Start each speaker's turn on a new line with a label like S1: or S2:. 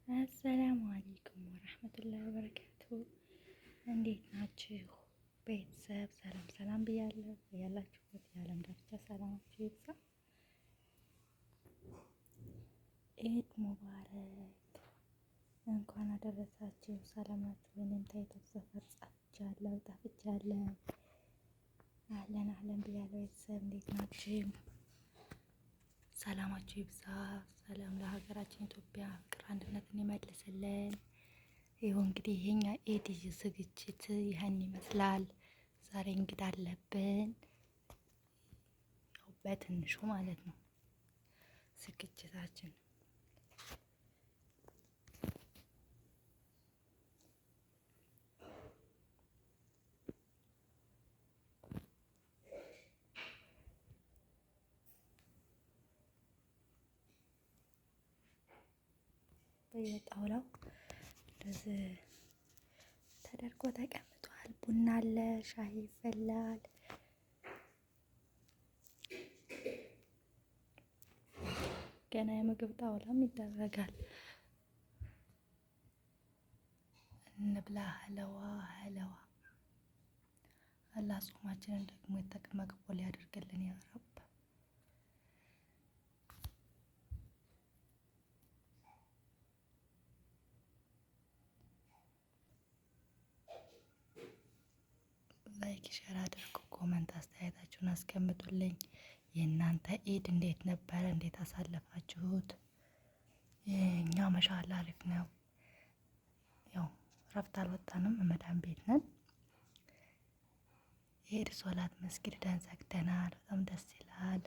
S1: አሰላሙ አለይኩም ወረህመቱላሂ ወበረካቱ። እንዴት ናችሁ ቤተሰብ? ሰላም ሰላም ብያለሁ። ያላችሁበት የዓለም ዳርቻ ሰላማችሁ ይብዛ። ኢድ ሙባረክ፣ እንኳን አደረሳችሁ። ሰላማችሁ እኔም ታይቶ ሰፈር ጠፍቻለሁ። አህለን አህለን ብያለሁ። ቤተሰብ እንዴት ናችሁ? ሰላማችሁ ይብዛ። ሰላም ለሀገራችን ኢትዮጵያ፣ ፍቅር አንድነትን ይመልስልን። ይኸው እንግዲህ የኛ ኢድ ዝግጅት ይህን ይመስላል። ዛሬ እንግዳ አለብን፣ ያው በትንሹ ማለት ነው ዝግጅታችን። በየጣውላው እንደዚህ ተደርጎ ተቀምጧል። ቡና አለ፣ ሻይ ይፈላል። ገና የምግብ ጣውላም ይደረጋል። እንብላ ሀለዋ ሀለዋ። አላህ ጾማችንን ደግሞ መቅቡል ያደርግልን ያ ረብ። ላይክ ሼር አድርጉ፣ ኮመንት አስተያየታችሁን አስቀምጡልኝ። የእናንተ ኢድ እንዴት ነበረ? እንዴት አሳለፋችሁት? እኛ መሻላ አሪፍ ነው። ያው ረፍት አልወጣንም፣ መዳም ቤት ነን። የኢድ ሶላት መስጊድ ደን ሰግደናል። በጣም ደስ ይላል።